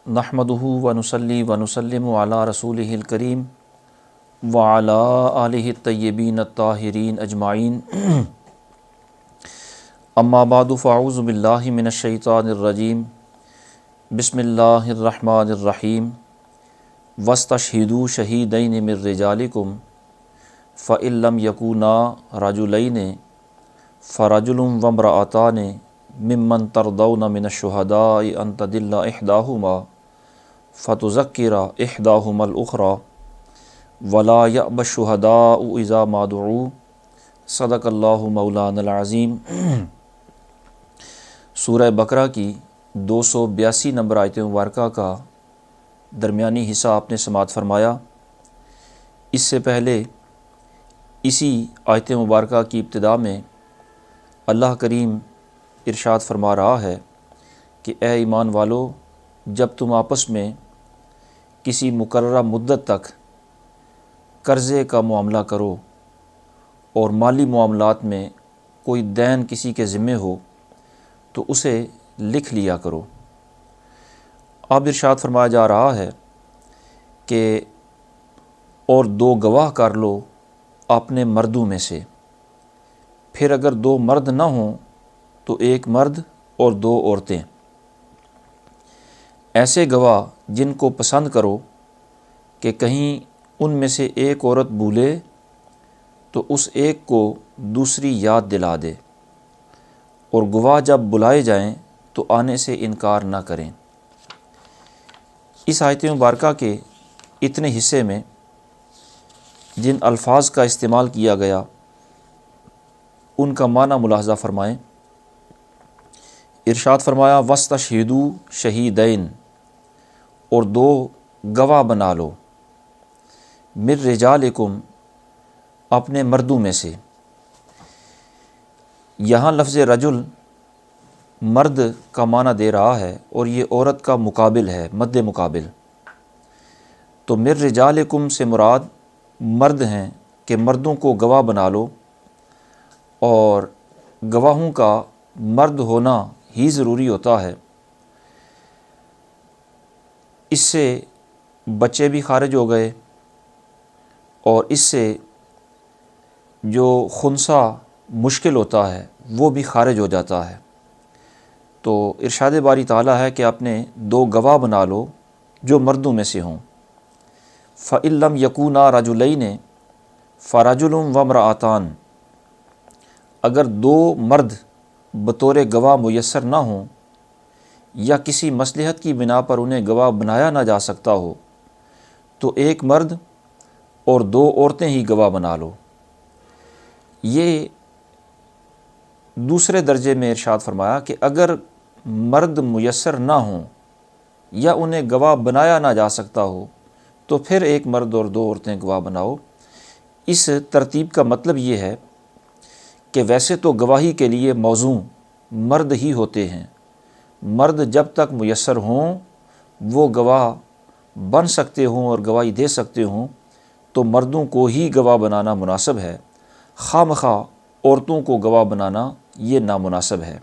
نحمدہ ونصلی ونسلم علی رسولہ الکریم وعلی آلہ الطیبین الطاہرین اجمعین اما بعد فاعوذ باللہ من الشیطان الرجیم بسم اللہ الرحمن الرحیم واستشہدوا شہیدین من رجالکم فإن لم یکونا رجلین فرجل وامرأتان ممن ترضون من الشہداء ان تضل احداہما فتذکر احداہما الاخری ولا یأبی الشہداء اذا ما دعوا صدق اللہ مولانا العظیم۔ سورہ بقرہ کی 282 نمبر آیت مبارکہ کا درمیانی حصہ آپ نے سماعت فرمایا۔ اس سے پہلے اسی آیت مبارکہ کی ابتدا میں اللہ کریم ارشاد فرما رہا ہے کہ اے ایمان والو، جب تم آپس میں کسی مقررہ مدت تک قرضے کا معاملہ کرو اور مالی معاملات میں کوئی دین کسی کے ذمہ ہو تو اسے لکھ لیا کرو۔ اب ارشاد فرمایا جا رہا ہے کہ اور 2 گواہ کر لو اپنے مردوں میں سے، پھر اگر 2 مرد نہ ہوں تو 1 مرد اور 2 عورتیں، ایسے گواہ جن کو پسند کرو کہ کہیں ان میں سے ایک عورت بھولے تو اس ایک کو دوسری یاد دلا دے، اور گواہ جب بلائے جائیں تو آنے سے انکار نہ کریں۔ اس آیت مبارکہ کے اتنے حصے میں جن الفاظ کا استعمال کیا گیا ان کا معنی ملاحظہ فرمائیں۔ ارشاد فرمایا واستشہدوا شہیدین، اور 2 گواہ بنا لو، من رجالکم، اپنے مردوں میں سے۔ یہاں لفظ رجل مرد کا معنی دے رہا ہے اور یہ عورت کا مقابل ہے، مد مقابل۔ تو من رجالکم سے مراد مرد ہیں کہ مردوں کو گواہ بنا لو، اور گواہوں کا مرد ہونا ہی ضروری ہوتا ہے۔ اس سے بچے بھی خارج ہو گئے اور اس سے جو خنثی مشکل ہوتا ہے وہ بھی خارج ہو جاتا ہے۔ تو ارشاد باری تعالیٰ ہے کہ اپنے 2 گواہ بنا لو جو مردوں میں سے ہوں۔ فَإِن لَّمْ يَكُونَا رَجُلَيْنِ فَرَجُلٌ وَامْرَأَتَانِ، اگر 2 مرد بطور گواہ میسر نہ ہوں یا کسی مصلحت کی بنا پر انہیں گواہ بنایا نہ جا سکتا ہو تو 1 مرد اور 2 عورتیں ہی گواہ بنا لو۔ یہ دوسرے درجے میں ارشاد فرمایا کہ اگر مرد میسر نہ ہوں یا انہیں گواہ بنایا نہ جا سکتا ہو تو پھر 1 مرد اور 2 عورتیں گواہ بناؤ۔ اس ترتیب کا مطلب یہ ہے کہ ویسے تو گواہی کے لیے موزوں مرد ہی ہوتے ہیں، مرد جب تک میسر ہوں وہ گواہ بن سکتے ہوں اور گواہی دے سکتے ہوں تو مردوں کو ہی گواہ بنانا مناسب ہے، خواہ مخواہ عورتوں کو گواہ بنانا یہ نامناسب ہے۔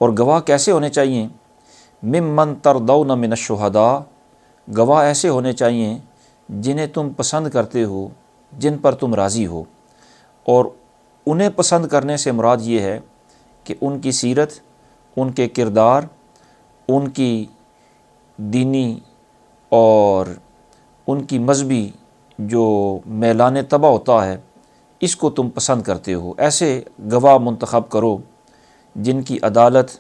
اور گواہ کیسے ہونے چاہیے؟ ممن ترضون من الشہداء، گواہ ایسے ہونے چاہیے جنہیں تم پسند کرتے ہو، جن پر تم راضی ہو۔ اور انہیں پسند کرنے سے مراد یہ ہے کہ ان کی سیرت، ان کے کردار، ان کی دینی اور ان کی مذہبی جو میلان طبع ہوتا ہے اس کو تم پسند کرتے ہو۔ ایسے گواہ منتخب کرو جن کی عدالت،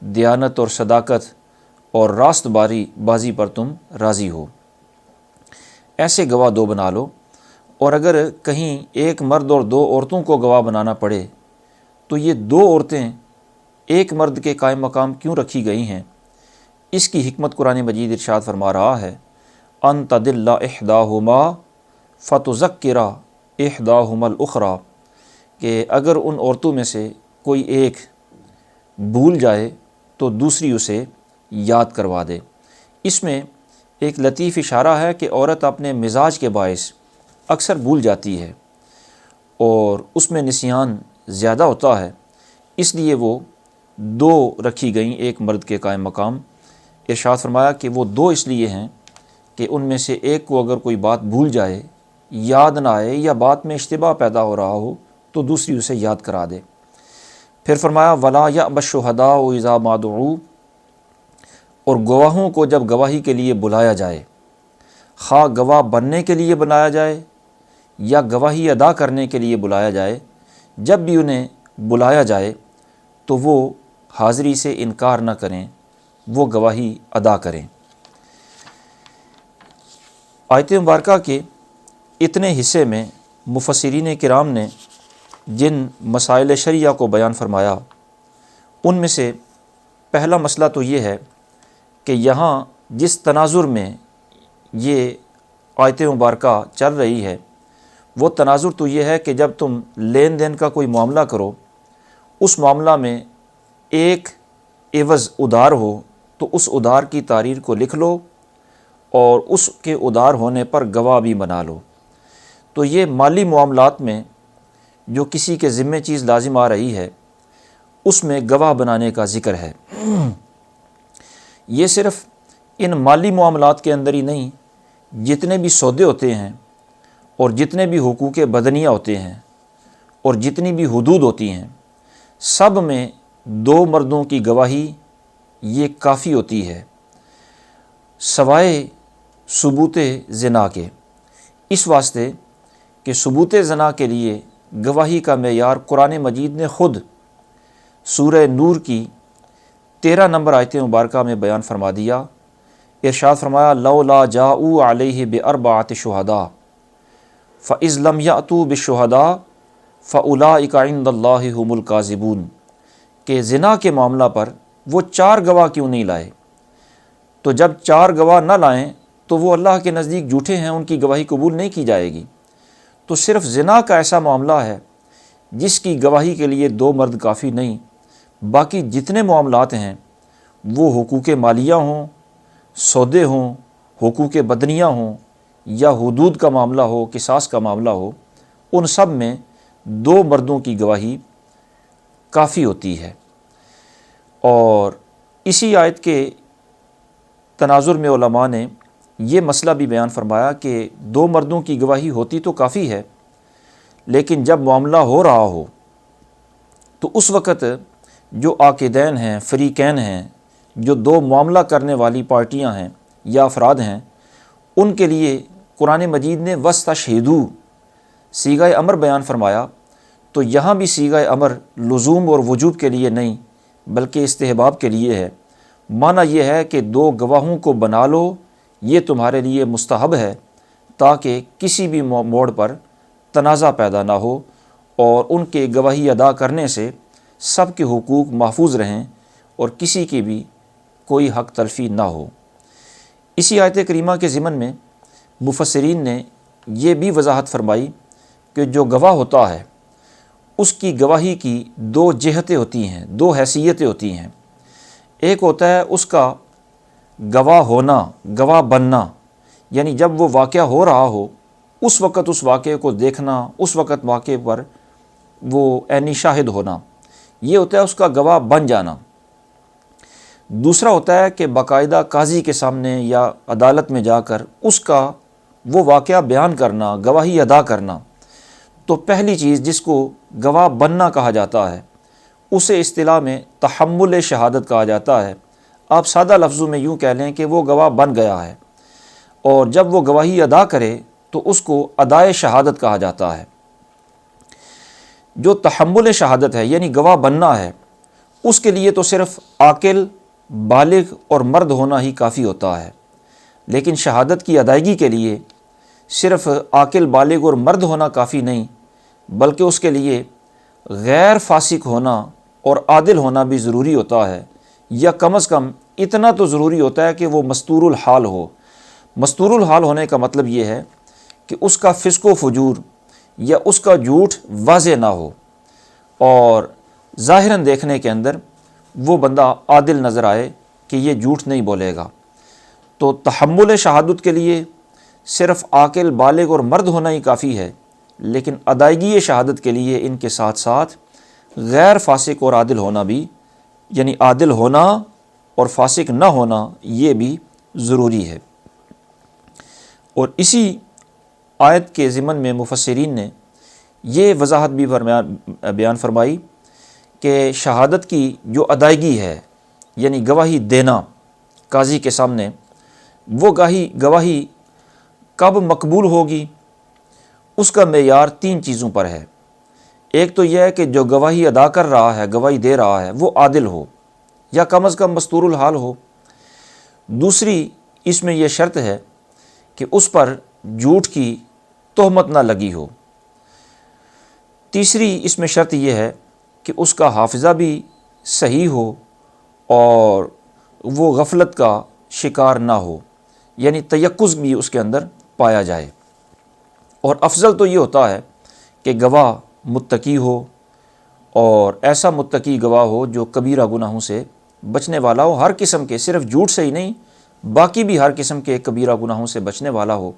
دیانت اور صداقت اور راست بازی پر تم راضی ہو۔ ایسے گواہ 2 بنا لو، اور اگر کہیں 1 مرد اور 2 عورتوں کو گواہ بنانا پڑے تو یہ 2 عورتیں 1 مرد کے قائم مقام کیوں رکھی گئی ہیں؟ اس کی حکمت قرآن مجید ارشاد فرما رہا ہے ان تضل احداہما فتذکر احداہما الاخری، کہ اگر ان عورتوں میں سے کوئی ایک بھول جائے تو دوسری اسے یاد کروا دے۔ اس میں ایک لطیف اشارہ ہے کہ عورت اپنے مزاج کے باعث اکثر بھول جاتی ہے اور اس میں نسیان زیادہ ہوتا ہے، اس لیے وہ 2 رکھی گئیں 1 مرد کے قائم مقام، ارشاد فرمایا کہ وہ دو اس لیے ہیں کہ ان میں سے ایک کو اگر کوئی بات بھول جائے، یاد نہ آئے یا بات میں اشتباہ پیدا ہو رہا ہو تو دوسری اسے یاد کرا دے۔ پھر فرمایا وَلَا يَأْبَ الشُّهَدَاءُ إِذَا مَا دُعُوا، اور گواہوں کو جب گواہی کے لیے بلایا جائے، خواہ گواہ بننے کے لیے بلایا جائے یا گواہی ادا کرنے کے لیے بلایا جائے، جب بھی انہیں بلایا جائے تو وہ حاضری سے انکار نہ کریں، وہ گواہی ادا کریں۔ آیت مبارکہ کے اتنے حصے میں مفسرین کرام نے جن مسائل شرعیہ کو بیان فرمایا، ان میں سے پہلا مسئلہ تو یہ ہے کہ یہاں جس تناظر میں یہ آیت مبارکہ چل رہی ہے، وہ تناظر تو یہ ہے کہ جب تم لین دین کا کوئی معاملہ کرو، اس معاملہ میں ایک عوض ادھار ہو تو اس ادھار کی تحریر کو لکھ لو اور اس کے ادھار ہونے پر گواہ بھی بنا لو۔ تو یہ مالی معاملات میں جو کسی کے ذمے چیز لازم آ رہی ہے، اس میں گواہ بنانے کا ذکر ہے۔ یہ صرف ان مالی معاملات کے اندر ہی نہیں، جتنے بھی سودے ہوتے ہیں اور جتنے بھی حقوق بدنیہ ہوتے ہیں اور جتنی بھی حدود ہوتی ہیں، سب میں دو مردوں کی گواہی یہ کافی ہوتی ہے، سوائے ثبوت زنا کے۔ اس واسطے کہ ثبوت زنا کے لیے گواہی کا معیار قرآن مجید نے خود سورہ نور کی 13 نمبر آیت مبارکہ میں بیان فرما دیا۔ ارشاد فرمایا لولا جاؤوا علیہ باربعۃ شہداء فاذ لم یأتوا بالشہداء فاولئک عند اللہ هم الکاذبون، کہ زنا کے معاملہ پر وہ 4 گواہ کیوں نہیں لائے؟ تو جب 4 گواہ نہ لائیں تو وہ اللہ کے نزدیک جھوٹے ہیں، ان کی گواہی قبول نہیں کی جائے گی۔ تو صرف زنا کا ایسا معاملہ ہے جس کی گواہی کے لیے 2 مرد کافی نہیں، باقی جتنے معاملات ہیں وہ حقوق مالیہ ہوں، سودے ہوں، حقوق بدنیہ ہوں یا حدود کا معاملہ ہو، قصاص کا معاملہ ہو، ان سب میں 2 مردوں کی گواہی کافی ہوتی ہے۔ اور اسی آیت کے تناظر میں علماء نے یہ مسئلہ بھی بیان فرمایا کہ 2 مردوں کی گواہی ہوتی تو کافی ہے، لیکن جب معاملہ ہو رہا ہو تو اس وقت جو عاقدین ہیں، فریقین ہیں، جو 2 معاملہ کرنے والی پارٹیاں ہیں یا افراد ہیں، ان کے لیے قرآن مجید نے وَاسْتَشْهِدُوا صیغہ امر بیان فرمایا۔ تو یہاں بھی صیغہ امر لزوم اور وجوب کے لیے نہیں بلکہ استحباب کے لیے ہے۔ معنی یہ ہے کہ 2 گواہوں کو بنا لو، یہ تمہارے لیے مستحب ہے تاکہ کسی بھی موڑ پر تنازع پیدا نہ ہو اور ان کے گواہی ادا کرنے سے سب کے حقوق محفوظ رہیں اور کسی کی بھی کوئی حق تلفی نہ ہو۔ اسی آیت کریمہ کے ضمن میں مفسرین نے یہ بھی وضاحت فرمائی کہ جو گواہ ہوتا ہے اس کی گواہی کی 2 جہتیں ہوتی ہیں، 2 حیثیتیں ہوتی ہیں۔ ایک ہوتا ہے اس کا گواہ ہونا، گواہ بننا، یعنی جب وہ واقعہ ہو رہا ہو اس وقت اس واقعے کو دیکھنا، اس وقت واقعے پر وہ عینی شاہد ہونا، یہ ہوتا ہے اس کا گواہ بن جانا۔ دوسرا ہوتا ہے کہ باقاعدہ قاضی کے سامنے یا عدالت میں جا کر اس کا وہ واقعہ بیان کرنا، گواہی ادا کرنا۔ تو پہلی چیز جس کو گواہ بننا کہا جاتا ہے اسے اصطلاح میں تحمل شہادت کہا جاتا ہے۔ آپ سادہ لفظوں میں یوں کہہ لیں کہ وہ گواہ بن گیا ہے، اور جب وہ گواہی ادا کرے تو اس کو ادائے شہادت کہا جاتا ہے۔ جو تحمل شہادت ہے یعنی گواہ بننا ہے، اس کے لیے تو صرف عاقل، بالغ اور مرد ہونا ہی کافی ہوتا ہے، لیکن شہادت کی ادائیگی کے لیے صرف عاقل، بالغ اور مرد ہونا کافی نہیں بلکہ اس کے لیے غیر فاسق ہونا اور عادل ہونا بھی ضروری ہوتا ہے، یا کم از کم اتنا تو ضروری ہوتا ہے کہ وہ مستور الحال ہو۔ مستور الحال ہونے کا مطلب یہ ہے کہ اس کا فسق و فجور یا اس کا جھوٹ واضح نہ ہو اور ظاہراً دیکھنے کے اندر وہ بندہ عادل نظر آئے کہ یہ جھوٹ نہیں بولے گا۔ تو تحمل شہادت کے لیے صرف عاقل، بالغ اور مرد ہونا ہی کافی ہے، لیکن ادائیگی شہادت کے لیے ان کے ساتھ ساتھ غیر فاسق اور عادل ہونا بھی، یعنی عادل ہونا اور فاسق نہ ہونا یہ بھی ضروری ہے۔ اور اسی آیت کے ضمن میں مفسرین نے یہ وضاحت بھی بیان فرمائی کہ شہادت کی جو ادائیگی ہے، یعنی گواہی دینا قاضی کے سامنے، وہ گواہی کب مقبول ہوگی، اس کا معیار 3 چیزوں پر ہے۔ ایک تو یہ ہے کہ جو گواہی ادا کر رہا ہے، گواہی دے رہا ہے، وہ عادل ہو یا کم از کم مستور الحال ہو۔ دوسری اس میں یہ شرط ہے کہ اس پر جھوٹ کی تہمت نہ لگی ہو۔ تیسری اس میں شرط یہ ہے کہ اس کا حافظہ بھی صحیح ہو اور وہ غفلت کا شکار نہ ہو، یعنی تیقظ بھی اس کے اندر پایا جائے۔ اور افضل تو یہ ہوتا ہے کہ گواہ متقی ہو، اور ایسا متقی گواہ ہو جو کبیرہ گناہوں سے بچنے والا ہو، ہر قسم کے، صرف جھوٹ سے ہی نہیں، باقی بھی ہر قسم کے کبیرہ گناہوں سے بچنے والا ہو،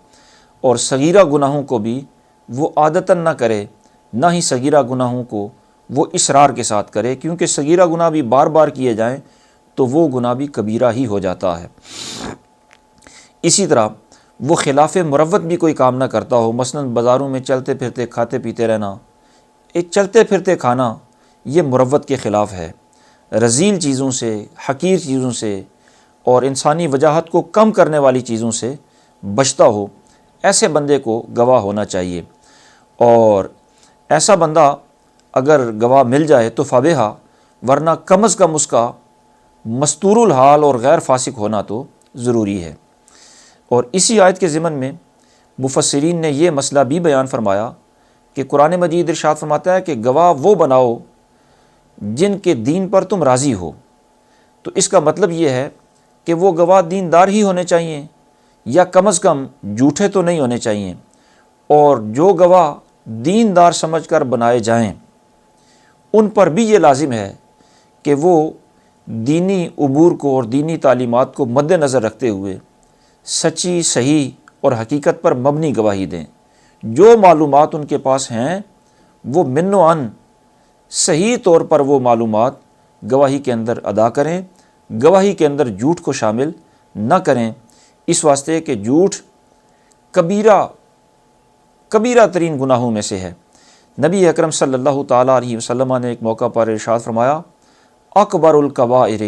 اور صغیرہ گناہوں کو بھی وہ عادتاً نہ کرے، نہ ہی صغیرہ گناہوں کو وہ اصرار کے ساتھ کرے، کیونکہ صغیرہ گناہ بھی بار بار کیے جائیں تو وہ گناہ بھی کبیرہ ہی ہو جاتا ہے۔ اسی طرح وہ خلاف مروت بھی کوئی کام نہ کرتا ہو، مثلاً بازاروں میں چلتے پھرتے کھاتے پیتے رہنا، چلتے پھرتے کھانا یہ مروت کے خلاف ہے۔ رذیل چیزوں سے، حقیر چیزوں سے اور انسانی وجاہت کو کم کرنے والی چیزوں سے بچتا ہو، ایسے بندے کو گواہ ہونا چاہیے۔ اور ایسا بندہ اگر گواہ مل جائے تو فبیہا، ورنہ کم از کم اس کا مستور الحال اور غیر فاسق ہونا تو ضروری ہے۔ اور اسی آیت کے ضمن میں مفسرین نے یہ مسئلہ بھی بیان فرمایا کہ قرآن مجید ارشاد فرماتا ہے کہ گواہ وہ بناؤ جن کے دین پر تم راضی ہو۔ تو اس کا مطلب یہ ہے کہ وہ گواہ دیندار ہی ہونے چاہیے، یا کم از کم جھوٹے تو نہیں ہونے چاہیے، اور جو گواہ دیندار سمجھ کر بنائے جائیں ان پر بھی یہ لازم ہے کہ وہ دینی امور کو اور دینی تعلیمات کو مد نظر رکھتے ہوئے سچی، صحیح اور حقیقت پر مبنی گواہی دیں۔ جو معلومات ان کے پاس ہیں وہ من و عن صحیح طور پر وہ معلومات گواہی کے اندر ادا کریں، گواہی کے اندر جھوٹ کو شامل نہ کریں، اس واسطے کہ جھوٹ کبیرہ ترین گناہوں میں سے ہے۔ نبی اکرم صلی اللہ تعالیٰ علیہ وسلم نے ایک موقع پر ارشاد فرمایا، اکبر الکبائر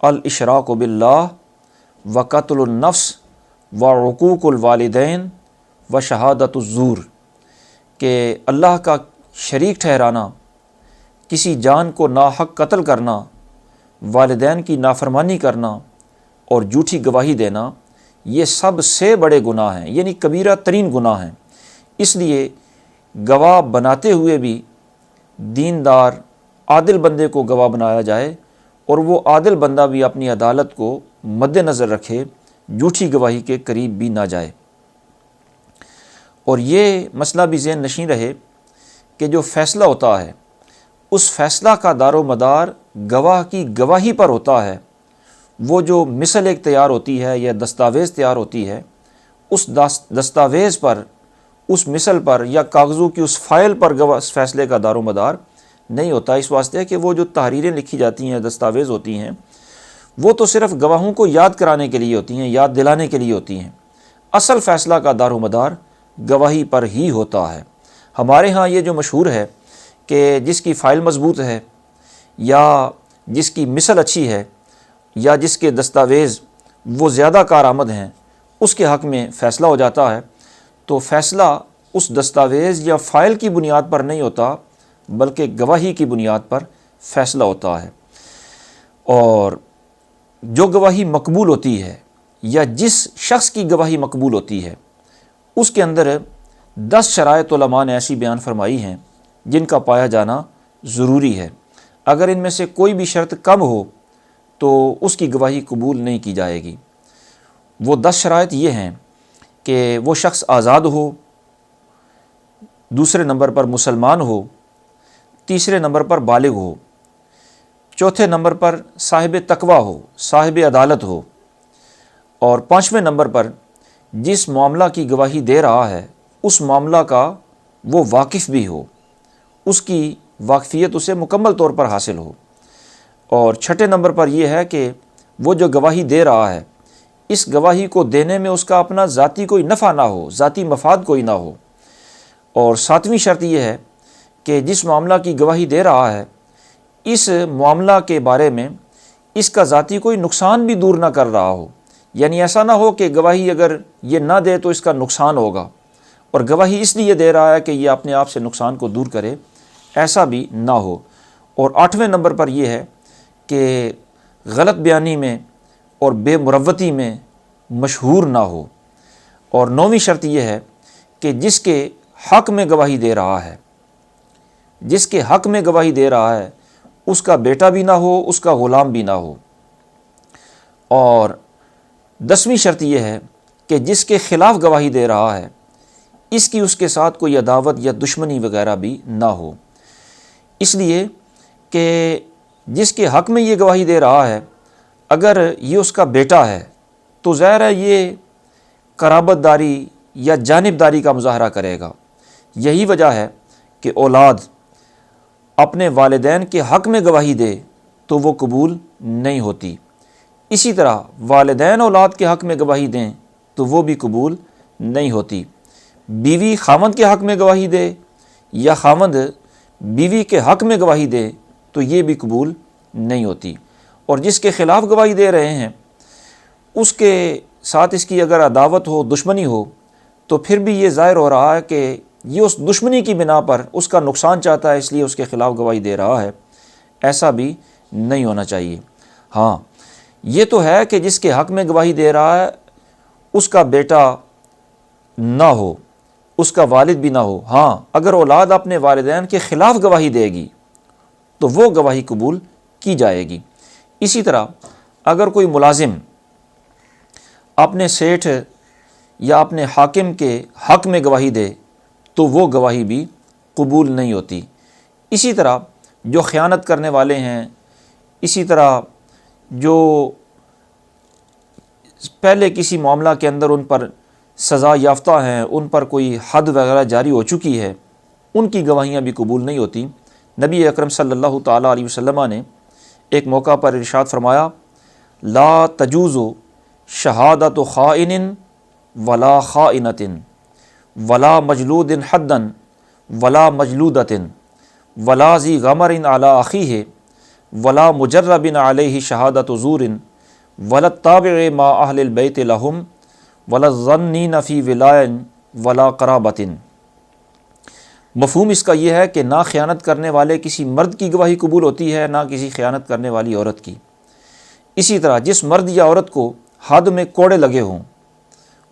الاشراک باللہ و قتل النفس و عقوق الوالدین و شہادت الزور، کہ اللہ کا شریک ٹھہرانا، کسی جان کو ناحق قتل کرنا، والدین کی نافرمانی کرنا اور جھوٹی گواہی دینا، یہ سب سے بڑے گناہ ہیں، یعنی کبیرہ ترین گناہ ہیں۔ اس لیے گواہ بناتے ہوئے بھی دیندار عادل بندے کو گواہ بنایا جائے، اور وہ عادل بندہ بھی اپنی عدالت کو مد نظر رکھے، جھوٹی گواہی کے قریب بھی نہ جائے۔ اور یہ مسئلہ بھی ذہن نشین رہے کہ جو فیصلہ ہوتا ہے اس فیصلہ کا دار و مدار گواہ کی گواہی پر ہوتا ہے۔ وہ جو مثل ایک تیار ہوتی ہے یا دستاویز تیار ہوتی ہے، اس دستاویز پر، اس مثل پر یا کاغذوں کی اس فائل پر فیصلے کا دار و مدار نہیں ہوتا، اس واسطے کہ وہ جو تحریریں لکھی جاتی ہیں، دستاویز ہوتی ہیں، وہ تو صرف گواہوں کو یاد کرانے کے لیے ہوتی ہیں، یاد دلانے کے لیے ہوتی ہیں۔ اصل فیصلہ کا دار و مدار گواہی پر ہی ہوتا ہے۔ ہمارے ہاں یہ جو مشہور ہے کہ جس کی فائل مضبوط ہے، یا جس کی مثل اچھی ہے، یا جس کے دستاویز وہ زیادہ کارآمد ہیں، اس کے حق میں فیصلہ ہو جاتا ہے، تو فیصلہ اس دستاویز یا فائل کی بنیاد پر نہیں ہوتا، بلکہ گواہی کی بنیاد پر فیصلہ ہوتا ہے۔ اور جو گواہی مقبول ہوتی ہے، یا جس شخص کی گواہی مقبول ہوتی ہے، اس کے اندر 10 شرائط علماء نے ایسی بیان فرمائی ہیں جن کا پایا جانا ضروری ہے۔ اگر ان میں سے کوئی بھی شرط کم ہو تو اس کی گواہی قبول نہیں کی جائے گی۔ وہ 10 شرائط یہ ہیں کہ وہ شخص آزاد ہو، دوسرے نمبر پر مسلمان ہو، تیسرے نمبر پر بالغ ہو، چوتھے نمبر پر صاحب تقوی ہو، صاحب عدالت ہو، اور 5ویں نمبر پر جس معاملہ کی گواہی دے رہا ہے اس معاملہ کا وہ واقف بھی ہو، اس کی واقفیت اسے مکمل طور پر حاصل ہو، اور 6 نمبر پر یہ ہے کہ وہ جو گواہی دے رہا ہے اس گواہی کو دینے میں اس کا اپنا ذاتی کوئی نفع نہ ہو، ذاتی مفاد کوئی نہ ہو۔ اور ساتویں شرط یہ ہے کہ جس معاملہ کی گواہی دے رہا ہے اس معاملہ کے بارے میں اس کا ذاتی کوئی نقصان بھی دور نہ کر رہا ہو، یعنی ایسا نہ ہو کہ گواہی اگر یہ نہ دے تو اس کا نقصان ہوگا، اور گواہی اس لیے دے رہا ہے کہ یہ اپنے آپ سے نقصان کو دور کرے، ایسا بھی نہ ہو۔ اور 8ویں نمبر پر یہ ہے کہ غلط بیانی میں اور بے مروتی میں مشہور نہ ہو۔ اور 9ویں شرط یہ ہے کہ جس کے حق میں گواہی دے رہا ہے، جس کے حق میں گواہی دے رہا ہے اس کا بیٹا بھی نہ ہو، اس کا غلام بھی نہ ہو۔ اور 10ویں شرط یہ ہے کہ جس کے خلاف گواہی دے رہا ہے اس کی اس کے ساتھ کوئی عداوت یا دشمنی وغیرہ بھی نہ ہو، اس لیے کہ جس کے حق میں یہ گواہی دے رہا ہے اگر یہ اس کا بیٹا ہے تو ظاہر ہے یہ قرابت داری یا جانب داری کا مظاہرہ کرے گا۔ یہی وجہ ہے کہ اولاد اپنے والدین کے حق میں گواہی دے تو وہ قبول نہیں ہوتی، اسی طرح والدین اولاد کے حق میں گواہی دیں تو وہ بھی قبول نہیں ہوتی۔ بیوی خاوند کے حق میں گواہی دے یا خاوند بیوی کے حق میں گواہی دے تو یہ بھی قبول نہیں ہوتی۔ اور جس کے خلاف گواہی دے رہے ہیں اس کے ساتھ اس کی اگر عداوت ہو، دشمنی ہو، تو پھر بھی یہ ظاہر ہو رہا ہے کہ یہ اس دشمنی کی بنا پر اس کا نقصان چاہتا ہے، اس لیے اس کے خلاف گواہی دے رہا ہے، ایسا بھی نہیں ہونا چاہیے۔ ہاں یہ تو ہے کہ جس کے حق میں گواہی دے رہا ہے اس کا بیٹا نہ ہو، اس کا والد بھی نہ ہو۔ ہاں اگر اولاد اپنے والدین کے خلاف گواہی دے گی تو وہ گواہی قبول کی جائے گی۔ اسی طرح اگر کوئی ملازم اپنے سیٹھ یا اپنے حاکم کے حق میں گواہی دے تو وہ گواہی بھی قبول نہیں ہوتی۔ اسی طرح جو خیانت کرنے والے ہیں، اسی طرح جو پہلے کسی معاملہ کے اندر ان پر سزا یافتہ ہیں، ان پر کوئی حد وغیرہ جاری ہو چکی ہے، ان کی گواہیاں بھی قبول نہیں ہوتی۔ نبی اکرم صلی اللہ تعالیٰ علیہ وسلم نے ایک موقع پر ارشاد فرمایا، لا تجوز شہادت خائن ولا خائنۃ ولا مجلود حدا ولا مجلودۃ ولا ذی غمر علی اخیہ ولا مجرب علیہ شہادت زور ولا التابع مع اہل البیت لہم ولا الظنین فی ولاء ولا قرابۃ۔ مفہوم اس کا یہ ہے کہ نہ خیانت کرنے والے کسی مرد کی گواہی قبول ہوتی ہے، نہ کسی خیانت کرنے والی عورت کی۔ اسی طرح جس مرد یا عورت کو حد میں کوڑے لگے ہوں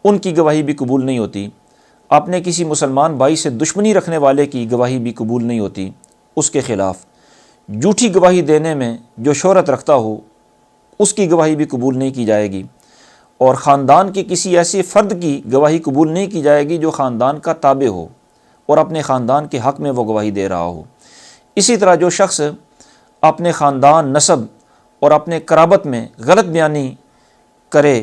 ان کی گواہی بھی قبول نہیں ہوتی۔ اپنے کسی مسلمان بھائی سے دشمنی رکھنے والے کی گواہی بھی قبول نہیں ہوتی، اس کے خلاف جھوٹی گواہی دینے میں جو شہرت رکھتا ہو اس کی گواہی بھی قبول نہیں کی جائے گی، اور خاندان کے کسی ایسے فرد کی گواہی قبول نہیں کی جائے گی جو خاندان کا تابع ہو اور اپنے خاندان کے حق میں وہ گواہی دے رہا ہو۔ اسی طرح جو شخص اپنے خاندان، نسب اور اپنے قرابت میں غلط بیانی کرے،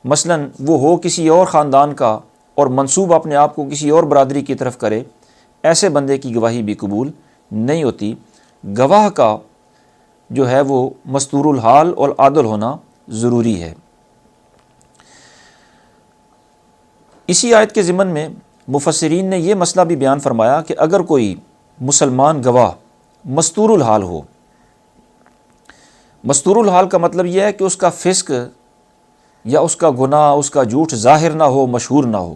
مثلا وہ ہو کسی اور خاندان کا اور منسوب اپنے آپ کو کسی اور برادری کی طرف کرے، ایسے بندے کی گواہی بھی قبول نہیں ہوتی۔ گواہ کا جو ہے وہ مستور الحال اور عادل ہونا ضروری ہے۔ اسی آیت کے ضمن میں مفسرین نے یہ مسئلہ بھی بیان فرمایا کہ اگر کوئی مسلمان گواہ مستور الحال ہو، مستور الحال کا مطلب یہ ہے کہ اس کا فسق یا اس کا گناہ، اس کا جھوٹ ظاہر نہ ہو، مشہور نہ ہو،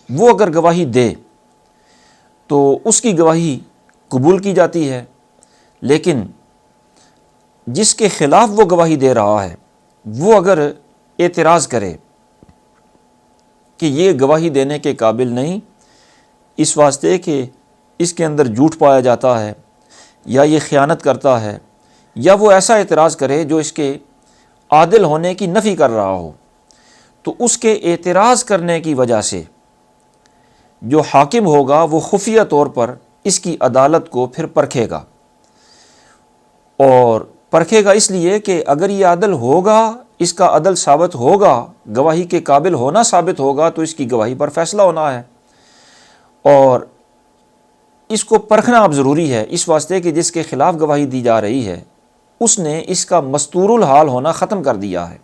وہ اگر گواہی دے تو اس کی گواہی قبول کی جاتی ہے۔ لیکن جس کے خلاف وہ گواہی دے رہا ہے وہ اگر اعتراض کرے کہ یہ گواہی دینے کے قابل نہیں، اس واسطے کہ اس کے اندر جھوٹ پایا جاتا ہے یا یہ خیانت کرتا ہے، یا وہ ایسا اعتراض کرے جو اس کے عادل ہونے کی نفی کر رہا ہو، تو اس کے اعتراض کرنے کی وجہ سے جو حاکم ہوگا وہ خفیہ طور پر اس کی عدالت کو پھر پرکھے گا، اور پرکھے گا اس لیے کہ اگر یہ عدل ہوگا، اس کا عدل ثابت ہوگا، گواہی کے قابل ہونا ثابت ہوگا، تو اس کی گواہی پر فیصلہ ہونا ہے، اور اس کو پرکھنا اب ضروری ہے، اس واسطے کہ جس کے خلاف گواہی دی جا رہی ہے اس نے اس کا مستور الحال ہونا ختم کر دیا ہے،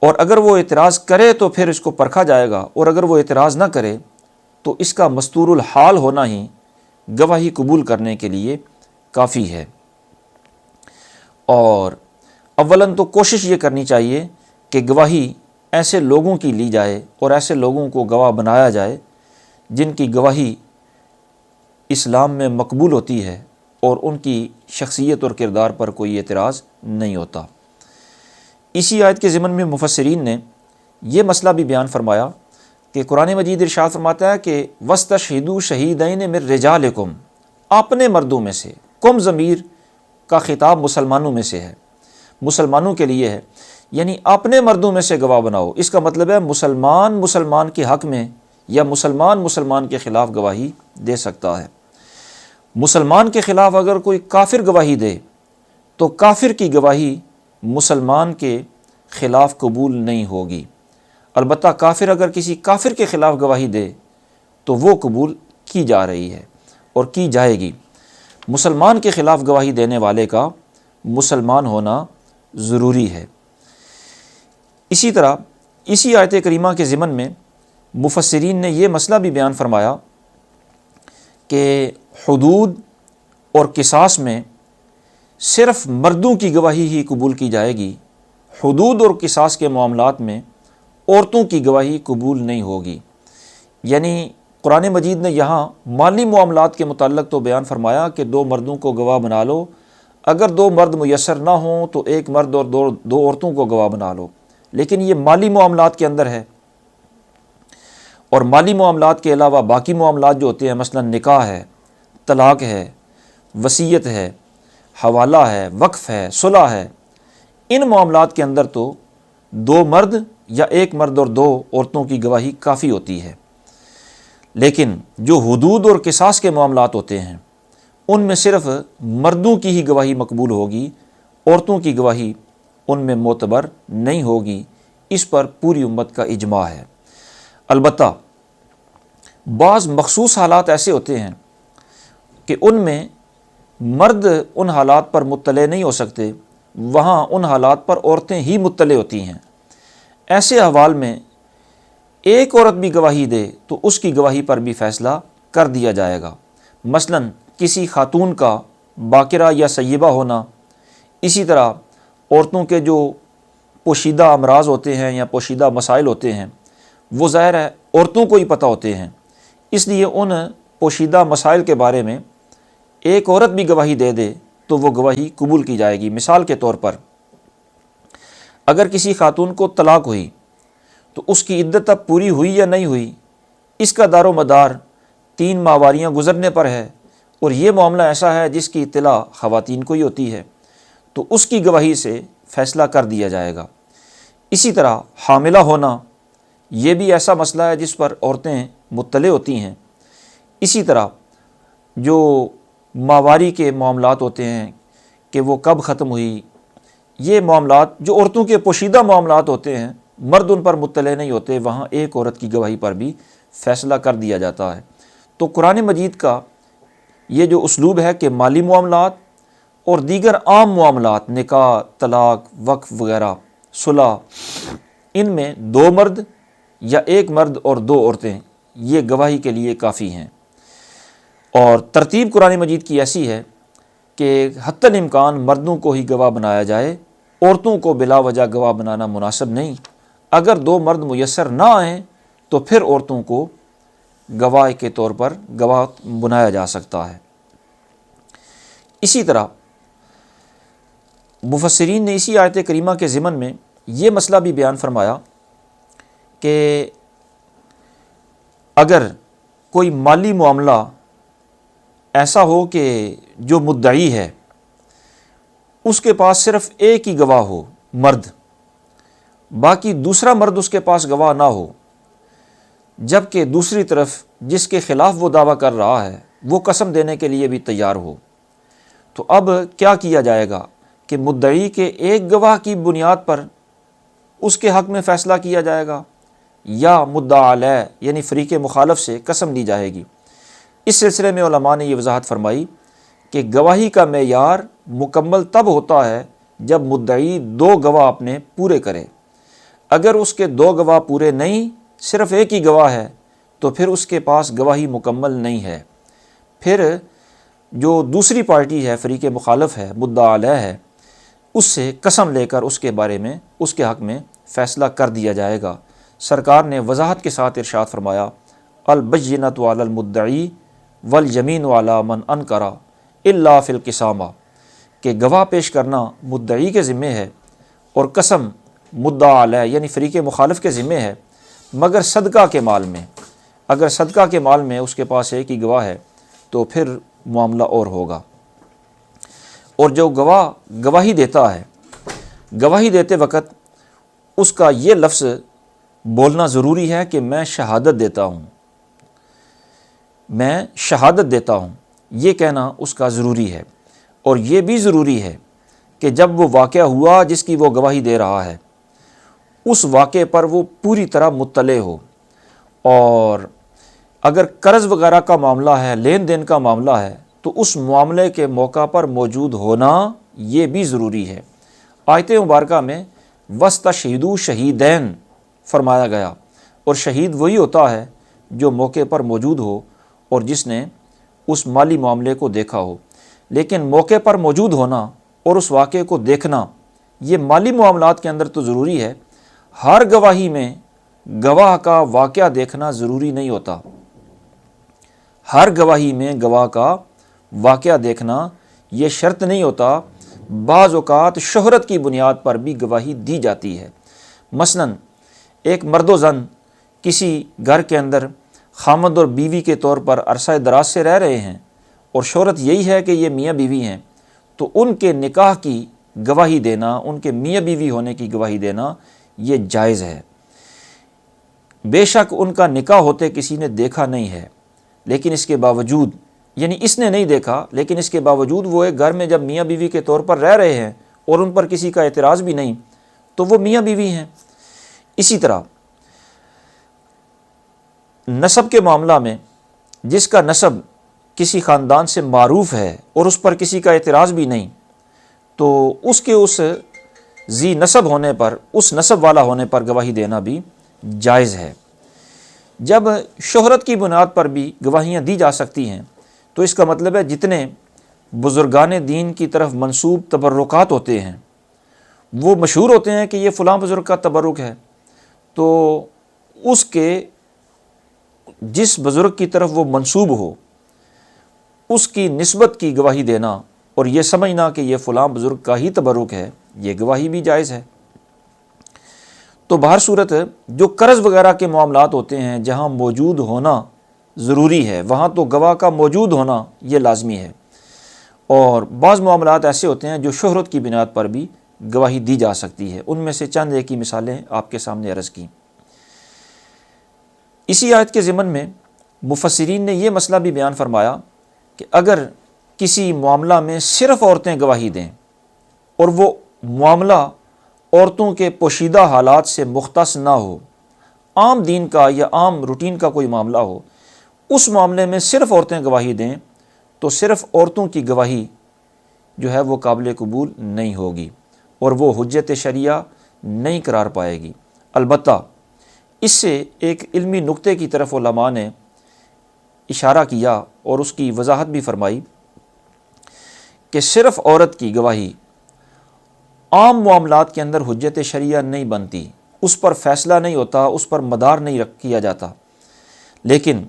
اور اگر وہ اعتراض کرے تو پھر اس کو پرکھا جائے گا، اور اگر وہ اعتراض نہ کرے تو اس کا مستور الحال ہونا ہی گواہی قبول کرنے کے لیے کافی ہے۔ اور اولاً تو کوشش یہ کرنی چاہیے کہ گواہی ایسے لوگوں کی لی جائے اور ایسے لوگوں کو گواہ بنایا جائے جن کی گواہی اسلام میں مقبول ہوتی ہے اور ان کی شخصیت اور کردار پر کوئی اعتراض نہیں ہوتا۔ اسی آیت کے ضمن میں مفسرین نے یہ مسئلہ بھی بیان فرمایا کہ قرآن مجید ارشاد فرماتا ہے کہ وَاسْتَشْهِدُوا شَهِیدَیْنِ مِن رِجَالِکُم، اپنے مردوں میں سے، کم ضمیر کا خطاب مسلمانوں میں سے ہے، مسلمانوں کے لیے ہے، یعنی اپنے مردوں میں سے گواہ بناؤ۔ اس کا مطلب ہے مسلمان کے حق میں یا مسلمان کے خلاف گواہی دے سکتا ہے۔ مسلمان کے خلاف اگر کوئی کافر گواہی دے تو کافر کی گواہی مسلمان کے خلاف قبول نہیں ہوگی، البتہ کافر اگر کسی کافر کے خلاف گواہی دے تو وہ قبول کی جا رہی ہے اور کی جائے گی۔ مسلمان کے خلاف گواہی دینے والے کا مسلمان ہونا ضروری ہے۔ اسی طرح اسی آیت کریمہ کے ضمن میں مفسرین نے یہ مسئلہ بھی بیان فرمایا کہ حدود اور قصاص میں صرف مردوں کی گواہی ہی قبول کی جائے گی، حدود اور قصاص کے معاملات میں عورتوں کی گواہی قبول نہیں ہوگی۔ یعنی قرآن مجید نے یہاں مالی معاملات کے متعلق تو بیان فرمایا کہ 2 مردوں کو گواہ بنا لو، اگر 2 مرد میسر نہ ہوں تو 1 مرد اور 2 عورتوں کو گواہ بنا لو، لیکن یہ مالی معاملات کے اندر ہے۔ اور مالی معاملات کے علاوہ باقی معاملات جو ہوتے ہیں، مثلا نکاح ہے، طلاق ہے، وصیت ہے، حوالہ ہے، وقف ہے، صلح ہے، ان معاملات کے اندر تو 2 مرد یا 1 مرد اور 2 عورتوں کی گواہی کافی ہوتی ہے۔ لیکن جو حدود اور قصاص کے معاملات ہوتے ہیں ان میں صرف مردوں کی ہی گواہی مقبول ہوگی، عورتوں کی گواہی ان میں معتبر نہیں ہوگی۔ اس پر پوری امت کا اجماع ہے۔ البتہ بعض مخصوص حالات ایسے ہوتے ہیں کہ ان میں مرد ان حالات پر مطلع نہیں ہو سکتے، وہاں ان حالات پر عورتیں ہی مطلع ہوتی ہیں۔ ایسے احوال میں ایک عورت بھی گواہی دے تو اس کی گواہی پر بھی فیصلہ کر دیا جائے گا۔ مثلا کسی خاتون کا باکرہ یا سیبہ ہونا، اسی طرح عورتوں کے جو پوشیدہ امراض ہوتے ہیں یا پوشیدہ مسائل ہوتے ہیں وہ ظاہر ہے عورتوں کو ہی پتہ ہوتے ہیں، اس لیے ان پوشیدہ مسائل کے بارے میں ایک عورت بھی گواہی دے دے تو وہ گواہی قبول کی جائے گی۔ مثال کے طور پر اگر کسی خاتون کو طلاق ہوئی تو اس کی عدت اب پوری ہوئی یا نہیں ہوئی، اس کا دار و مدار 3 ماہواریاں گزرنے پر ہے، اور یہ معاملہ ایسا ہے جس کی اطلاع خواتین کو ہی ہوتی ہے، تو اس کی گواہی سے فیصلہ کر دیا جائے گا۔ اسی طرح حاملہ ہونا، یہ بھی ایسا مسئلہ ہے جس پر عورتیں مطلع ہوتی ہیں۔ اسی طرح جو ماہواری کے معاملات ہوتے ہیں کہ وہ کب ختم ہوئی، یہ معاملات جو عورتوں کے پوشیدہ معاملات ہوتے ہیں، مرد ان پر مطلع نہیں ہوتے، وہاں ایک عورت کی گواہی پر بھی فیصلہ کر دیا جاتا ہے۔ تو قرآن مجید کا یہ جو اسلوب ہے کہ مالی معاملات اور دیگر عام معاملات، نکاح، طلاق، وقف وغیرہ، صلح، ان میں 2 مرد یا 1 مرد اور 2 عورتیں یہ گواہی کے لیے کافی ہیں۔ اور ترتیب قرآن مجید کی ایسی ہے کہ حتی الامکان مردوں کو ہی گواہ بنایا جائے، عورتوں کو بلا وجہ گواہ بنانا مناسب نہیں۔ اگر 2 مرد میسر نہ آئیں تو پھر عورتوں کو گواہ کے طور پر گواہ بنایا جا سکتا ہے۔ اسی طرح مفسرین نے اسی آیت کریمہ کے ضمن میں یہ مسئلہ بھی بیان فرمایا کہ اگر کوئی مالی معاملہ ایسا ہو کہ جو مدعی ہے اس کے پاس صرف ایک ہی گواہ ہو، مرد، باقی دوسرا مرد اس کے پاس گواہ نہ ہو، جبکہ دوسری طرف جس کے خلاف وہ دعویٰ کر رہا ہے وہ قسم دینے کے لیے بھی تیار ہو، تو اب کیا کیا جائے گا کہ مدعی کے ایک گواہ کی بنیاد پر اس کے حق میں فیصلہ کیا جائے گا، یا مدعا علیہ یعنی فریق مخالف سے قسم لی جائے گی۔ اس سلسلے میں علماء نے یہ وضاحت فرمائی کہ گواہی کا معیار مکمل تب ہوتا ہے جب مدعی 2 گواہ اپنے پورے کرے۔ اگر اس کے 2 گواہ پورے نہیں، صرف ایک ہی گواہ ہے، تو پھر اس کے پاس گواہی مکمل نہیں ہے۔ پھر جو دوسری پارٹی ہے، فریق مخالف ہے، مدعا علیہ ہے، اس سے قسم لے کر اس کے بارے میں، اس کے حق میں فیصلہ کر دیا جائے گا۔ سرکار نے وضاحت کے ساتھ ارشاد فرمایا، البینۃ علی المدعی والیمین علی من انکر الا فی القسامہ، کہ گواہ پیش کرنا مدعی کے ذمہ ہے اور قسم مدعا علیہ یعنی فریق مخالف کے ذمہ ہے، مگر صدقہ کے مال میں۔ اگر صدقہ کے مال میں اس کے پاس ایک ہی گواہ ہے تو پھر معاملہ اور ہوگا۔ اور جو گواہ گواہی دیتا ہے، گواہی دیتے وقت اس کا یہ لفظ بولنا ضروری ہے کہ میں شہادت دیتا ہوں، میں شہادت دیتا ہوں، یہ کہنا اس کا ضروری ہے۔ اور یہ بھی ضروری ہے کہ جب وہ واقعہ ہوا جس کی وہ گواہی دے رہا ہے، اس واقعے پر وہ پوری طرح مطلع ہو۔ اور اگر قرض وغیرہ کا معاملہ ہے، لین دین کا معاملہ ہے، تو اس معاملے کے موقع پر موجود ہونا یہ بھی ضروری ہے۔ آیت مبارکہ میں وَاسْتَشْهِدُوا شہیدین فرمایا گیا، اور شہید وہی ہوتا ہے جو موقع پر موجود ہو اور جس نے اس مالی معاملے کو دیکھا ہو۔ لیکن موقع پر موجود ہونا اور اس واقعے کو دیکھنا یہ مالی معاملات کے اندر تو ضروری ہے، ہر گواہی میں گواہ کا واقعہ دیکھنا ضروری نہیں ہوتا۔ ہر گواہی میں گواہ کا واقعہ دیکھنا یہ شرط نہیں ہوتا۔ بعض اوقات شہرت کی بنیاد پر بھی گواہی دی جاتی ہے۔ مثلا ایک مرد و زن کسی گھر کے اندر خامند اور بیوی کے طور پر عرصہ دراز سے رہ رہے ہیں اور شہرت یہی ہے کہ یہ میاں بیوی ہیں، تو ان کے نکاح کی گواہی دینا، ان کے میاں بیوی ہونے کی گواہی دینا یہ جائز ہے۔ بے شک ان کا نکاح ہوتے کسی نے دیکھا نہیں ہے، لیکن اس کے باوجود، یعنی اس نے نہیں دیکھا لیکن اس کے باوجود وہ ایک گھر میں جب میاں بیوی کے طور پر رہ رہے ہیں اور ان پر کسی کا اعتراض بھی نہیں، تو وہ میاں بیوی ہیں۔ اسی طرح نسب کے معاملہ میں جس کا نسب کسی خاندان سے معروف ہے اور اس پر کسی کا اعتراض بھی نہیں، تو اس کے اس ذی نسب ہونے پر، اس نسب والا ہونے پر گواہی دینا بھی جائز ہے۔ جب شہرت کی بنیاد پر بھی گواہیاں دی جا سکتی ہیں تو اس کا مطلب ہے جتنے بزرگان دین کی طرف منسوب تبرکات ہوتے ہیں وہ مشہور ہوتے ہیں کہ یہ فلاں بزرگ کا تبرک ہے، تو اس کے جس بزرگ کی طرف وہ منسوب ہو اس کی نسبت کی گواہی دینا اور یہ سمجھنا کہ یہ فلاں بزرگ کا ہی تبرک ہے، یہ گواہی بھی جائز ہے۔ تو بہر صورت جو قرض وغیرہ کے معاملات ہوتے ہیں جہاں موجود ہونا ضروری ہے، وہاں تو گواہ کا موجود ہونا یہ لازمی ہے۔ اور بعض معاملات ایسے ہوتے ہیں جو شہرت کی بنیاد پر بھی گواہی دی جا سکتی ہے، ان میں سے چند ایک ہی مثالیں آپ کے سامنے عرض کی۔ اسی آیت کے ضمن میں مفسرین نے یہ مسئلہ بھی بیان فرمایا کہ اگر کسی معاملہ میں صرف عورتیں گواہی دیں اور وہ معاملہ عورتوں کے پوشیدہ حالات سے مختص نہ ہو، عام دین کا یا عام روٹین کا کوئی معاملہ ہو، اس معاملے میں صرف عورتیں گواہی دیں تو صرف عورتوں کی گواہی جو ہے وہ قابل قبول نہیں ہوگی اور وہ حجت شرعیہ نہیں قرار پائے گی۔ البتہ اس سے ایک علمی نقطے کی طرف علماء نے اشارہ کیا اور اس کی وضاحت بھی فرمائی کہ صرف عورت کی گواہی عام معاملات کے اندر حجت شرعیہ نہیں بنتی، اس پر فیصلہ نہیں ہوتا، اس پر مدار نہیں کیا جاتا۔ لیکن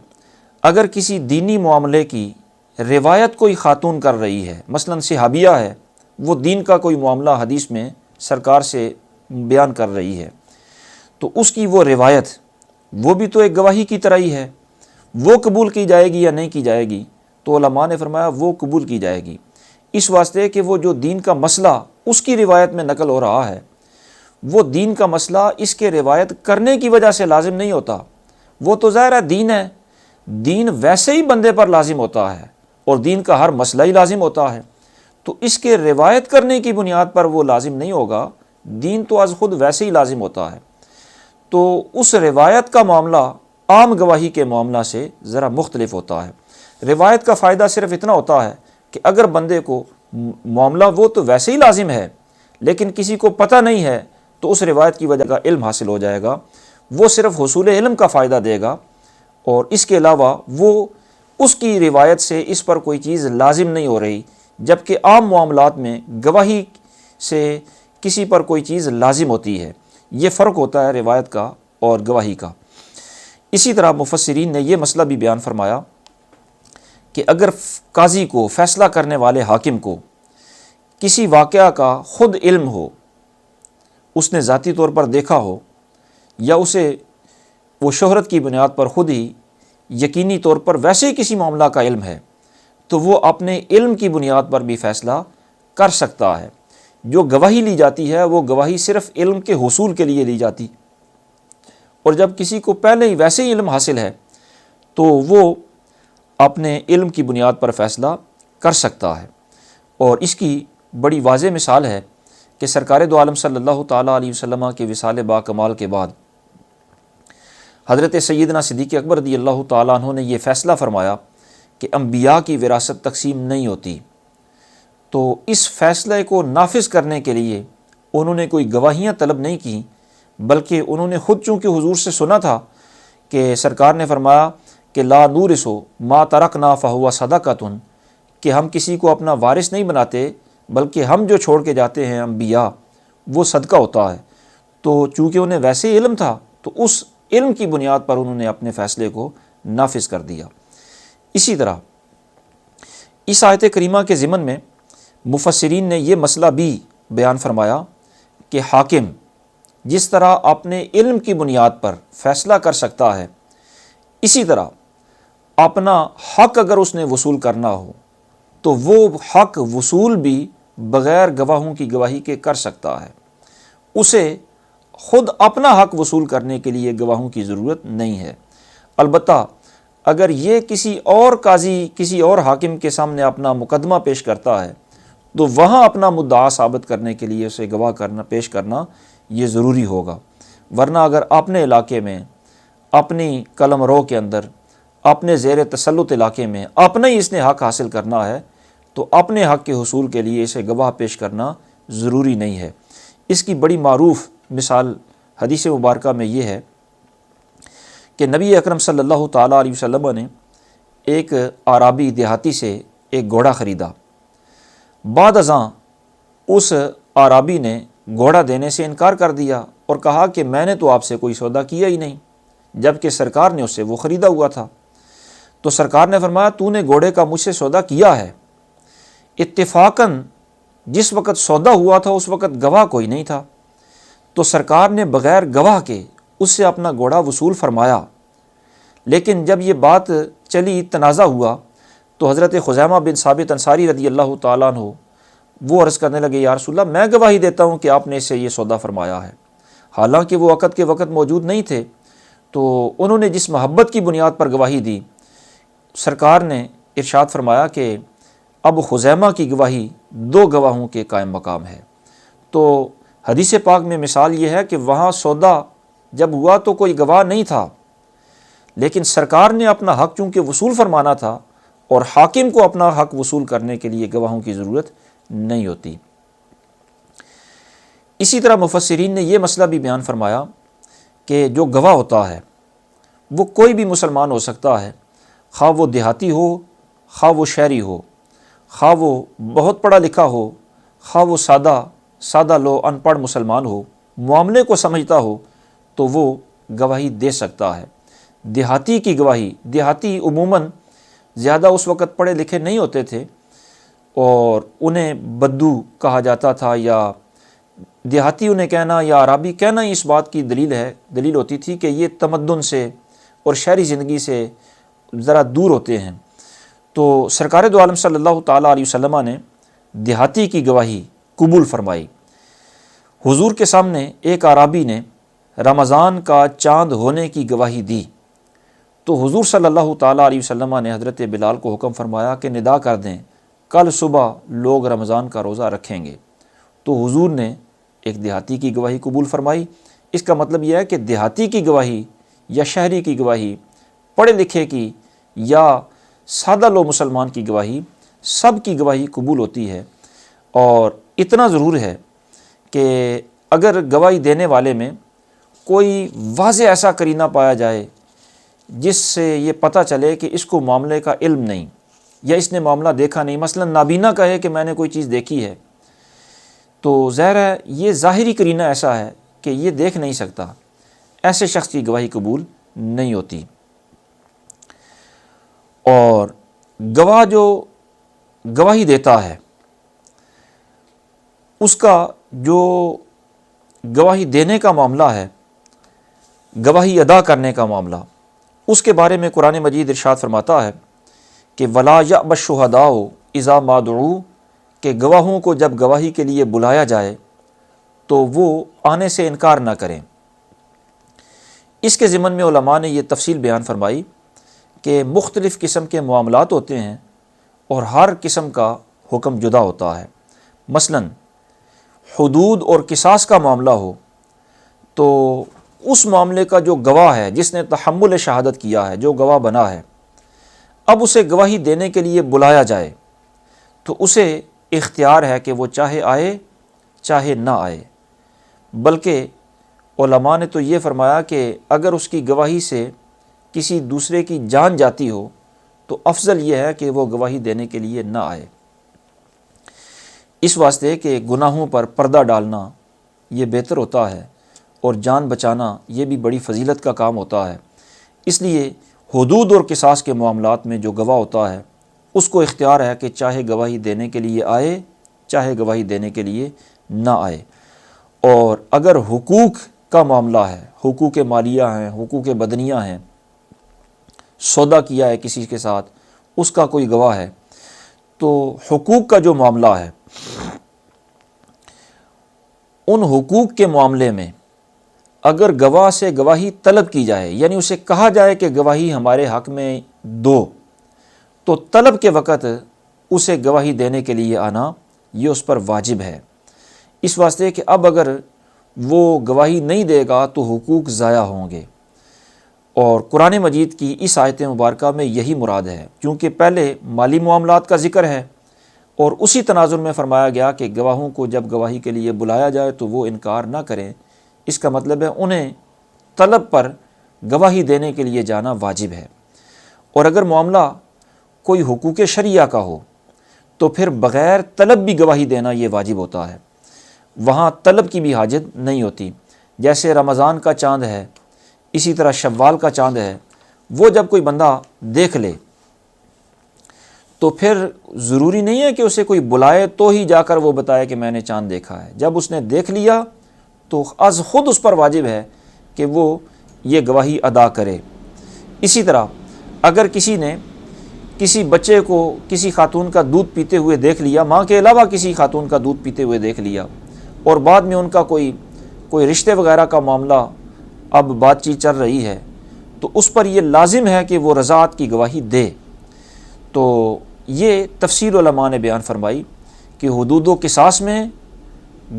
اگر کسی دینی معاملے کی روایت کوئی خاتون کر رہی ہے، مثلا صحابیہ ہے، وہ دین کا کوئی معاملہ حدیث میں سرکار سے بیان کر رہی ہے، تو اس کی وہ روایت وہ بھی تو ایک گواہی کی طرح ہی ہے، وہ قبول کی جائے گی یا نہیں کی جائے گی؟ تو علماء نے فرمایا وہ قبول کی جائے گی، اس واسطے کہ وہ جو دین کا مسئلہ اس کی روایت میں نقل ہو رہا ہے، وہ دین کا مسئلہ اس کے روایت کرنے کی وجہ سے لازم نہیں ہوتا، وہ تو ظاہر ہے دین ہے، دین ویسے ہی بندے پر لازم ہوتا ہے اور دین کا ہر مسئلہ ہی لازم ہوتا ہے، تو اس کے روایت کرنے کی بنیاد پر وہ لازم نہیں ہوگا، دین تو از خود ویسے ہی لازم ہوتا ہے۔ تو اس روایت کا معاملہ عام گواہی کے معاملہ سے ذرا مختلف ہوتا ہے۔ روایت کا فائدہ صرف اتنا ہوتا ہے کہ اگر بندے کو معاملہ وہ تو ویسے ہی لازم ہے، لیکن کسی کو پتہ نہیں ہے تو اس روایت کی وجہ کا علم حاصل ہو جائے گا، وہ صرف حصول علم کا فائدہ دے گا، اور اس کے علاوہ وہ اس کی روایت سے اس پر کوئی چیز لازم نہیں ہو رہی، جبکہ عام معاملات میں گواہی سے کسی پر کوئی چیز لازم ہوتی ہے۔ یہ فرق ہوتا ہے روایت کا اور گواہی کا۔ اسی طرح مفسرین نے یہ مسئلہ بھی بیان فرمایا کہ اگر قاضی کو، فیصلہ کرنے والے حاکم کو کسی واقعہ کا خود علم ہو، اس نے ذاتی طور پر دیکھا ہو، یا اسے وہ شہرت کی بنیاد پر خود ہی یقینی طور پر ویسے ہی کسی معاملہ کا علم ہے، تو وہ اپنے علم کی بنیاد پر بھی فیصلہ کر سکتا ہے۔ جو گواہی لی جاتی ہے وہ گواہی صرف علم کے حصول کے لیے لی جاتی، اور جب کسی کو پہلے ہی ویسے ہی علم حاصل ہے تو وہ اپنے علم کی بنیاد پر فیصلہ کر سکتا ہے۔ اور اس کی بڑی واضح مثال ہے کہ سرکار دو عالم صلی اللہ تعالیٰ علیہ وسلم کے وصال با کمال کے بعد حضرت سیدنا صدیق اکبر رضی اللہ تعالیٰ عنہ نے یہ فیصلہ فرمایا کہ انبیاء کی وراثت تقسیم نہیں ہوتی، تو اس فیصلے کو نافذ کرنے کے لیے انہوں نے کوئی گواہیاں طلب نہیں کی، بلکہ انہوں نے خود چونکہ حضور سے سنا تھا کہ سرکار نے فرمایا کہ لا نورثو ما ترکنا فہو صدقۃ، کہ ہم کسی کو اپنا وارث نہیں بناتے، بلکہ ہم جو چھوڑ کے جاتے ہیں انبیاء وہ صدقہ ہوتا ہے۔ تو چونکہ انہیں ویسے علم تھا تو اس علم کی بنیاد پر انہوں نے اپنے فیصلے کو نافذ کر دیا۔ اسی طرح اس آیت کریمہ کے ضمن میں مفسرین نے یہ مسئلہ بھی بیان فرمایا کہ حاکم جس طرح اپنے علم کی بنیاد پر فیصلہ کر سکتا ہے، اسی طرح اپنا حق اگر اس نے وصول کرنا ہو تو وہ حق وصول بھی بغیر گواہوں کی گواہی کے کر سکتا ہے۔ اسے خود اپنا حق وصول کرنے کے لیے گواہوں کی ضرورت نہیں ہے۔ البتہ اگر یہ کسی اور قاضی، کسی اور حاکم کے سامنے اپنا مقدمہ پیش کرتا ہے تو وہاں اپنا مدعا ثابت کرنے کے لیے اسے گواہ پیش کرنا یہ ضروری ہوگا، ورنہ اگر اپنے علاقے میں، اپنی قلم رو کے اندر، اپنے زیر تسلط علاقے میں اپنا ہی اس نے حق حاصل کرنا ہے تو اپنے حق کے حصول کے لیے اسے گواہ پیش کرنا ضروری نہیں ہے۔ اس کی بڑی معروف مثال حدیث مبارکہ میں یہ ہے کہ نبی اکرم صلی اللہ تعالیٰ علیہ وسلم نے ایک اعرابی دیہاتی سے ایک گھوڑا خریدا۔ بعد ازاں اس اعرابی نے گھوڑا دینے سے انکار کر دیا اور کہا کہ میں نے تو آپ سے کوئی سودا کیا ہی نہیں، جبکہ سرکار نے اس سے وہ خریدا ہوا تھا۔ تو سرکار نے فرمایا تو نے گھوڑے کا مجھ سے سودا کیا ہے۔ اتفاقاً جس وقت سودا ہوا تھا اس وقت گواہ کوئی نہیں تھا، تو سرکار نے بغیر گواہ کے اس سے اپنا گھوڑا وصول فرمایا۔ لیکن جب یہ بات چلی، تنازع ہوا، تو حضرت خزیمہ بن ثابت انصاری رضی اللہ تعالیٰ عنہ وہ عرض کرنے لگے یا رسول اللہ میں گواہی دیتا ہوں کہ آپ نے اس سے یہ سودا فرمایا ہے، حالانکہ وہ عقد کے وقت موجود نہیں تھے۔ تو انہوں نے جس محبت کی بنیاد پر گواہی دی، سرکار نے ارشاد فرمایا کہ اب خزیمہ کی گواہی دو گواہوں کے قائم مقام ہے۔ تو حدیث پاک میں مثال یہ ہے کہ وہاں سودا جب ہوا تو کوئی گواہ نہیں تھا، لیکن سرکار نے اپنا حق چونکہ وصول فرمانا تھا، اور حاکم کو اپنا حق وصول کرنے کے لیے گواہوں کی ضرورت نہیں ہوتی۔ اسی طرح مفسرین نے یہ مسئلہ بھی بیان فرمایا کہ جو گواہ ہوتا ہے وہ کوئی بھی مسلمان ہو سکتا ہے، خواہ وہ دیہاتی ہو، خواہ وہ شہری ہو، خواہ وہ بہت پڑھا لکھا ہو، خواہ وہ سادہ لو ان پڑھ مسلمان ہو، معاملے کو سمجھتا ہو تو وہ گواہی دے سکتا ہے۔ دیہاتی کی گواہی، دیہاتی عموماً زیادہ اس وقت پڑھے لکھے نہیں ہوتے تھے اور انہیں بدو کہا جاتا تھا، یا دیہاتی انہیں کہنا یا عربی کہنا ہی اس بات کی دلیل ہوتی تھی کہ یہ تمدن سے اور شہری زندگی سے ذرا دور ہوتے ہیں۔ تو سرکار دو عالم صلی اللہ تعالیٰ علیہ وسلم نے دیہاتی کی گواہی قبول فرمائی۔ حضور کے سامنے ایک عربی نے رمضان کا چاند ہونے کی گواہی دی، تو حضور صلی اللہ تعالیٰ علیہ وسلم نے حضرت بلال کو حکم فرمایا کہ ندا کر دیں کل صبح لوگ رمضان کا روزہ رکھیں گے۔ تو حضور نے ایک دیہاتی کی گواہی قبول فرمائی۔ اس کا مطلب یہ ہے کہ دیہاتی کی گواہی یا شہری کی گواہی، پڑھے لکھے کی یا سادہ لو مسلمان کی گواہی، سب کی گواہی قبول ہوتی ہے۔ اور اتنا ضرور ہے کہ اگر گواہی دینے والے میں کوئی واضح ایسا قرینہ پایا جائے جس سے یہ پتہ چلے کہ اس کو معاملے کا علم نہیں یا اس نے معاملہ دیکھا نہیں، مثلا نابینا کہے کہ میں نے کوئی چیز دیکھی ہے، تو ظاہر ہے یہ ظاہری قرینہ ایسا ہے کہ یہ دیکھ نہیں سکتا، ایسے شخص کی گواہی قبول نہیں ہوتی۔ اور گواہ جو گواہی دیتا ہے اس کا جو گواہی دینے کا معاملہ ہے، گواہی ادا کرنے کا معاملہ، اس کے بارے میں قرآن مجید ارشاد فرماتا ہے کہ وَلَا يَأْبَ الشُّهَدَاءُ إِذَا مَا دُعُوا، کہ گواہوں کو جب گواہی کے لیے بلایا جائے تو وہ آنے سے انکار نہ کریں۔ اس کے ضمن میں علماء نے یہ تفصیل بیان فرمائی کہ مختلف قسم کے معاملات ہوتے ہیں اور ہر قسم کا حکم جدا ہوتا ہے۔ مثلا حدود اور قصاص کا معاملہ ہو تو اس معاملے کا جو گواہ ہے، جس نے تحمل شہادت کیا ہے، جو گواہ بنا ہے، اب اسے گواہی دینے کے لیے بلایا جائے تو اسے اختیار ہے کہ وہ چاہے آئے چاہے نہ آئے، بلکہ علماء نے تو یہ فرمایا کہ اگر اس کی گواہی سے کسی دوسرے کی جان جاتی ہو تو افضل یہ ہے کہ وہ گواہی دینے کے لیے نہ آئے، اس واسطے کہ گناہوں پر پردہ ڈالنا یہ بہتر ہوتا ہے اور جان بچانا یہ بھی بڑی فضیلت کا کام ہوتا ہے۔ اس لیے حدود اور قصاص کے معاملات میں جو گواہ ہوتا ہے اس کو اختیار ہے کہ چاہے گواہی دینے کے لیے آئے چاہے گواہی دینے کے لیے نہ آئے۔ اور اگر حقوق کا معاملہ ہے، حقوق مالیہ ہیں، حقوق بدنیہ ہیں، سودا کیا ہے کسی کے ساتھ، اس کا کوئی گواہ ہے، تو حقوق کا جو معاملہ ہے ان حقوق کے معاملے میں اگر گواہ سے گواہی طلب کی جائے، یعنی اسے کہا جائے کہ گواہی ہمارے حق میں دو، تو طلب کے وقت اسے گواہی دینے کے لیے آنا یہ اس پر واجب ہے، اس واسطے کہ اب اگر وہ گواہی نہیں دے گا تو حقوق ضائع ہوں گے۔ اور قرآن مجید کی اس آیت مبارکہ میں یہی مراد ہے، کیونکہ پہلے مالی معاملات کا ذکر ہے اور اسی تناظر میں فرمایا گیا کہ گواہوں کو جب گواہی کے لیے بلایا جائے تو وہ انکار نہ کریں، اس کا مطلب ہے انہیں طلب پر گواہی دینے کے لیے جانا واجب ہے۔ اور اگر معاملہ کوئی حقوق شرعیہ کا ہو تو پھر بغیر طلب بھی گواہی دینا یہ واجب ہوتا ہے، وہاں طلب کی بھی حاجت نہیں ہوتی۔ جیسے رمضان کا چاند ہے، اسی طرح شوال کا چاند ہے، وہ جب کوئی بندہ دیکھ لے تو پھر ضروری نہیں ہے کہ اسے کوئی بلائے تو ہی جا کر وہ بتائے کہ میں نے چاند دیکھا ہے، جب اس نے دیکھ لیا تو از خود اس پر واجب ہے کہ وہ یہ گواہی ادا کرے۔ اسی طرح اگر کسی نے کسی بچے کو کسی خاتون کا دودھ پیتے ہوئے دیکھ لیا، ماں کے علاوہ کسی خاتون کا دودھ پیتے ہوئے دیکھ لیا، اور بعد میں ان کا کوئی رشتے وغیرہ کا معاملہ اب بات چیت چل رہی ہے، تو اس پر یہ لازم ہے کہ وہ رضاعت کی گواہی دے۔ تو یہ تفصیل علماء نے بیان فرمائی کہ حدود و قصاص میں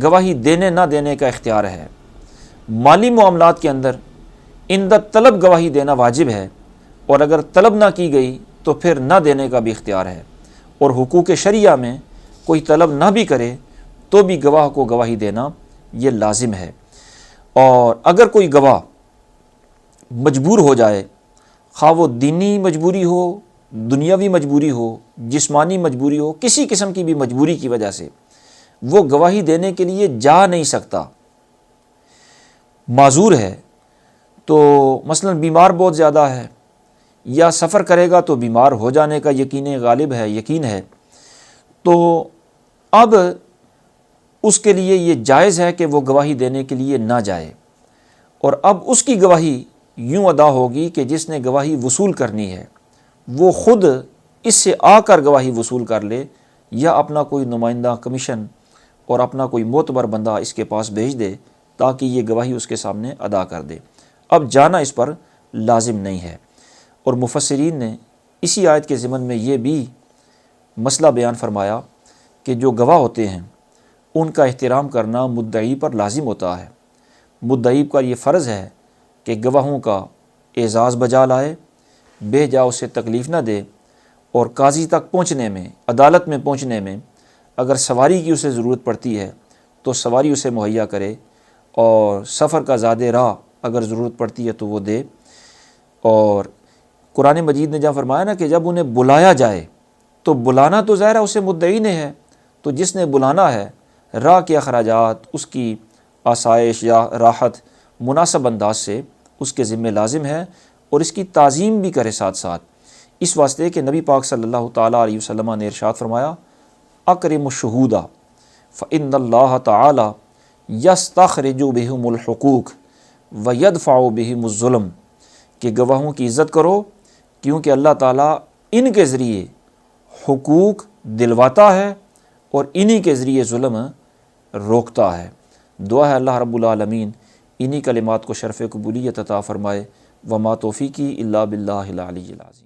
گواہی دینے نہ دینے کا اختیار ہے، مالی معاملات کے اندر عند طلب گواہی دینا واجب ہے، اور اگر طلب نہ کی گئی تو پھر نہ دینے کا بھی اختیار ہے، اور حقوق شرعیہ میں کوئی طلب نہ بھی کرے تو بھی گواہ کو گواہی دینا یہ لازم ہے۔ اور اگر کوئی گواہ مجبور ہو جائے، خواہ وہ دینی مجبوری ہو، دنیاوی مجبوری ہو، جسمانی مجبوری ہو، کسی قسم کی بھی مجبوری کی وجہ سے وہ گواہی دینے کے لیے جا نہیں سکتا، معذور ہے، تو مثلا بیمار بہت زیادہ ہے یا سفر کرے گا تو بیمار ہو جانے کا یقین ہے، تو اب اس کے لیے یہ جائز ہے کہ وہ گواہی دینے کے لیے نہ جائے، اور اب اس کی گواہی یوں ادا ہوگی کہ جس نے گواہی وصول کرنی ہے وہ خود اس سے آ کر گواہی وصول کر لے، یا اپنا کوئی نمائندہ کمیشن اور اپنا کوئی معتبر بندہ اس کے پاس بھیج دے تاکہ یہ گواہی اس کے سامنے ادا کر دے۔ اب جانا اس پر لازم نہیں ہے۔ اور مفسرین نے اسی آیت کے ضمن میں یہ بھی مسئلہ بیان فرمایا کہ جو گواہ ہوتے ہیں ان کا احترام کرنا مدعی پر لازم ہوتا ہے، مدعی کا یہ فرض ہے کہ گواہوں کا اعزاز بجا لائے، بے جا اسے تکلیف نہ دے، اور قاضی تک پہنچنے میں، عدالت میں پہنچنے میں اگر سواری کی اسے ضرورت پڑتی ہے تو سواری اسے مہیا کرے، اور سفر کا زیادہ راہ اگر ضرورت پڑتی ہے تو وہ دے۔ اور قرآن مجید نے جہاں فرمایا نا کہ جب انہیں بلایا جائے، تو بلانا تو ظاہر ہے اسے مدعی نے ہے، تو جس نے بلانا ہے راہ کے اخراجات، اس کی آسائش یا راحت مناسب انداز سے اس کے ذمہ لازم ہے، اور اس کی تعظیم بھی کرے ساتھ ساتھ، اس واسطے کہ نبی پاک صلی اللہ تعالیٰ علیہ وسلم نے ارشاد فرمایا اکرم الشہود فإن اللہ تعالی یستخرج بہم الحقوق ویدفع بہم الظلم، کہ گواہوں کی عزت کرو کیونکہ اللہ تعالیٰ ان کے ذریعے حقوق دلواتا ہے اور انہی کے ذریعے ظلم روکتا ہے۔ دعا ہے اللہ رب العالمین انہی کلمات کو شرف قبولیت عطا فرمائے۔ وما توفیقی الا باللہ العلی العظیم۔